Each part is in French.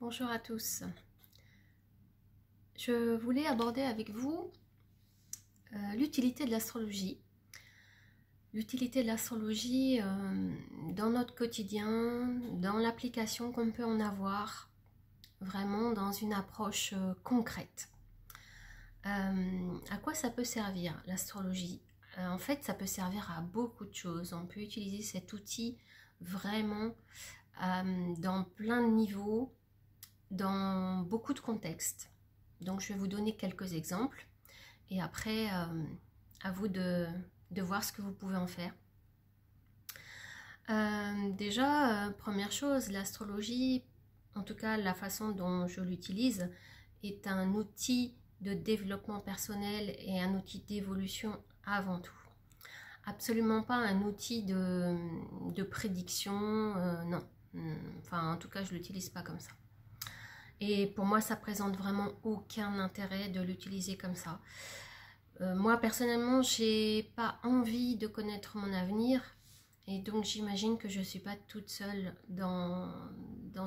Bonjour à tous. Je voulais aborder avec vous l'utilité de l'astrologie. L'utilité de l'astrologie dans notre quotidien, dans l'application qu'on peut en avoir, vraiment dans une approche concrète. À quoi ça peut servir l'astrologie? En fait, ça peut servir à beaucoup de choses. On peut utiliser cet outil vraiment dans plein de niveaux, dans beaucoup de contextes. Donc je vais vous donner quelques exemples et après à vous de voir ce que vous pouvez en faire. Déjà, première chose, l'astrologie, en tout cas la façon dont je l'utilise, est un outil de développement personnel et un outil d'évolution avant tout. Absolument pas un outil de prédiction, non. Enfin, en tout cas, je ne l'utilise pas comme ça. Et pour moi, ça présente vraiment aucun intérêt de l'utiliser comme ça. Moi, personnellement, j'ai pas envie de connaître mon avenir. Et donc, j'imagine que je ne suis pas toute seule dans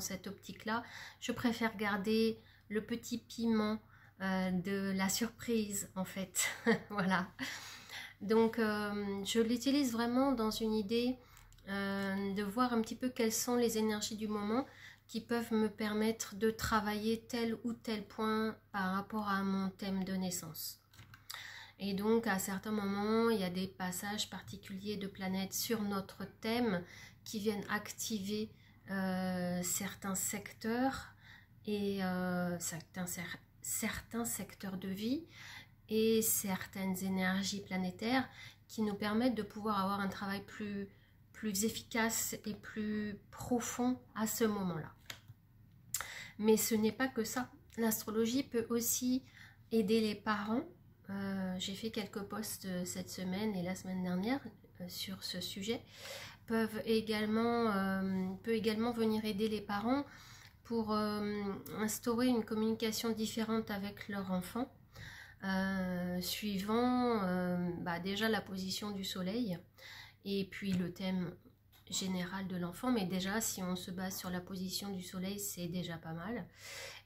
cette optique-là. Je préfère garder le petit piment de la surprise, en fait. Voilà. Donc, je l'utilise vraiment dans une idée de voir un petit peu quelles sont les énergies du moment qui peuvent me permettre de travailler tel ou tel point par rapport à mon thème de naissance. Et donc à certains moments, il y a des passages particuliers de planètes sur notre thème qui viennent activer certains secteurs et certains secteurs de vie et certaines énergies planétaires qui nous permettent de pouvoir avoir un travail plus efficace et plus profond à ce moment-là. Mais ce n'est pas que ça. L'astrologie peut aussi aider les parents. J'ai fait quelques posts cette semaine et la semaine dernière sur ce sujet. Peut également venir aider les parents pour instaurer une communication différente avec leur enfant, suivant déjà la position du soleil et puis le thème général de l'enfant, mais déjà si on se base sur la position du soleil, c'est déjà pas mal.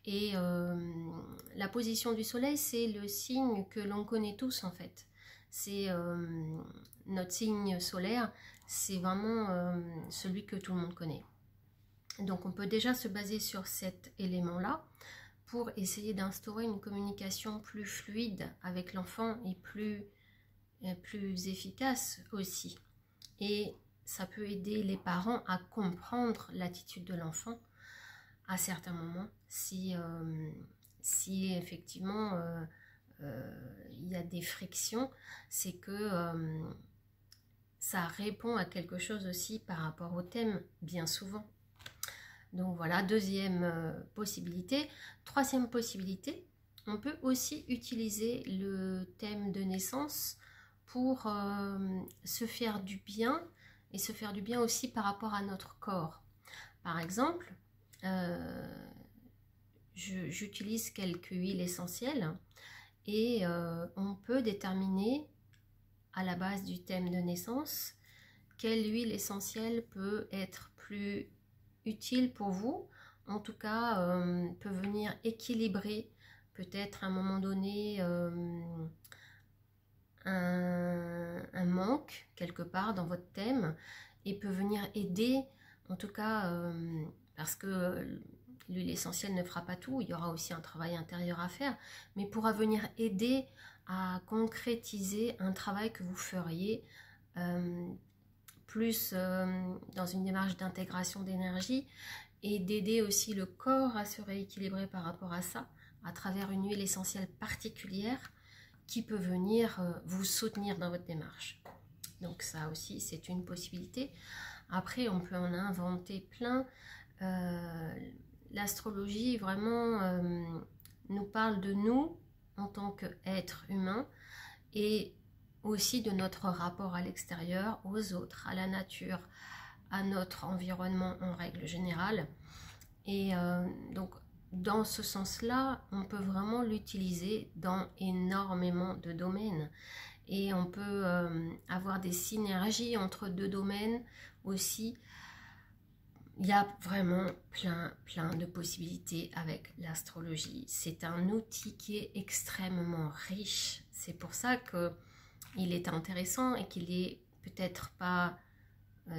Et la position du soleil, c'est le signe que l'on connaît tous en fait. C'est notre signe solaire, c'est vraiment celui que tout le monde connaît. Donc on peut déjà se baser sur cet élément-là pour essayer d'instaurer une communication plus fluide avec l'enfant et plus efficace aussi. Et ça peut aider les parents à comprendre l'attitude de l'enfant à certains moments si effectivement il y a des frictions, c'est que ça répond à quelque chose aussi par rapport au thème bien souvent. Donc voilà, deuxième possibilité. Troisième possibilité, on peut aussi utiliser le thème de naissance pour se faire du bien et se faire du bien aussi par rapport à notre corps. Par exemple, j'utilise quelques huiles essentielles et on peut déterminer à la base du thème de naissance quelle huile essentielle peut être plus utile pour vous, en tout cas peut venir équilibrer peut-être à un moment donné un manque quelque part dans votre thème et peut venir aider, en tout cas parce que l'huile essentielle ne fera pas tout, il y aura aussi un travail intérieur à faire, mais pourra venir aider à concrétiser un travail que vous feriez plus dans une démarche d'intégration d'énergie et d'aider aussi le corps à se rééquilibrer par rapport à ça, à travers une huile essentielle particulière qui peut venir vous soutenir dans votre démarche. Donc ça aussi, c'est une possibilité. Après, on peut en inventer plein. L'astrologie, vraiment, nous parle de nous en tant qu'être humain et aussi de notre rapport à l'extérieur, aux autres, à la nature, à notre environnement en règle générale. Et donc, dans ce sens-là, on peut vraiment l'utiliser dans énormément de domaines. Et on peut avoir des synergies entre deux domaines aussi. il y a vraiment plein de possibilités avec l'astrologie. C'est un outil qui est extrêmement riche. C'est pour ça qu'il est intéressant et qu'il est peut-être pas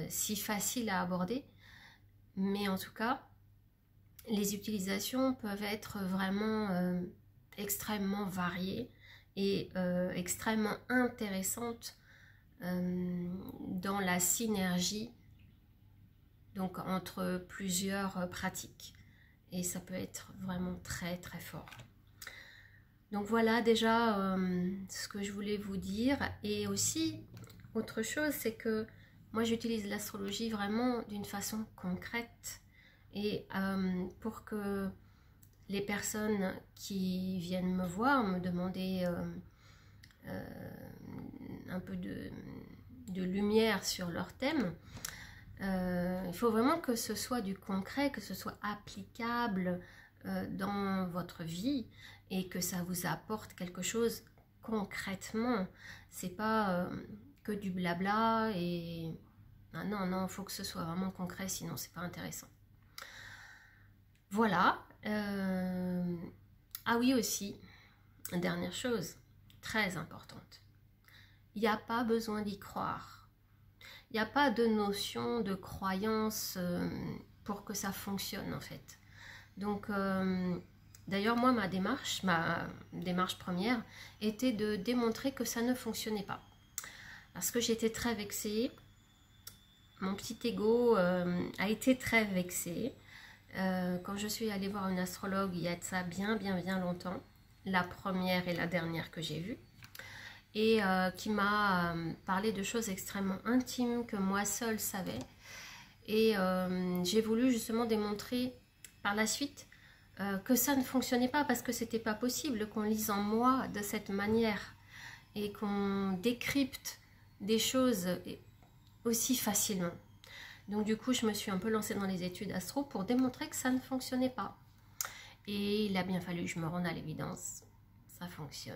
si facile à aborder. Mais en tout cas, les utilisations peuvent être vraiment extrêmement variées et extrêmement intéressantes dans la synergie donc entre plusieurs pratiques. Et ça peut être vraiment très fort. Donc voilà déjà ce que je voulais vous dire. Et aussi, autre chose, c'est que moi j'utilise l'astrologie vraiment d'une façon concrète. Et pour que les personnes qui viennent me voir, me demander un peu de lumière sur leur thème, il faut vraiment que ce soit du concret, que ce soit applicable dans votre vie et que ça vous apporte quelque chose concrètement. C'est pas que du blabla et non, il faut que ce soit vraiment concret, sinon c'est pas intéressant. Voilà. Ah oui aussi, dernière chose très importante, il n'y a pas besoin d'y croire. Il n'y a pas de notion de croyance pour que ça fonctionne en fait. Donc, d'ailleurs moi ma démarche première était de démontrer que ça ne fonctionnait pas. Parce que j'étais très vexée, mon petit ego a été très vexé. Quand je suis allée voir une astrologue il y a de ça bien longtemps, la première et la dernière que j'ai vue, et qui m'a parlé de choses extrêmement intimes que moi seule savais. Et j'ai voulu justement démontrer par la suite que ça ne fonctionnait pas parce que c'était pas possible qu'on lise en moi de cette manière et qu'on décrypte des choses aussi facilement. Donc du coup, je me suis un peu lancée dans les études astro pour démontrer que ça ne fonctionnait pas. Et il a bien fallu que je me rende à l'évidence. Ça fonctionne.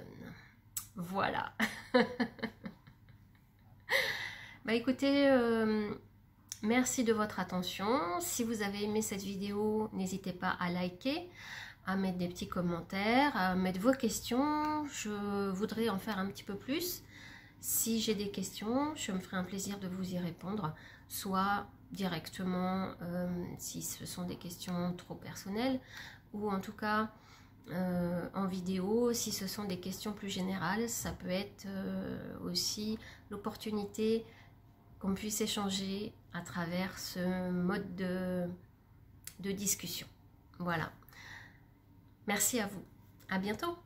Voilà. Bah écoutez, merci de votre attention. Si vous avez aimé cette vidéo, n'hésitez pas à liker, à mettre des petits commentaires, à mettre vos questions. Je voudrais en faire un petit peu plus. Si j'ai des questions, je me ferai un plaisir de vous y répondre, soit directement si ce sont des questions trop personnelles, ou en tout cas en vidéo, si ce sont des questions plus générales. Ça peut être aussi l'opportunité qu'on puisse échanger à travers ce mode de discussion. Voilà. Merci à vous. À bientôt.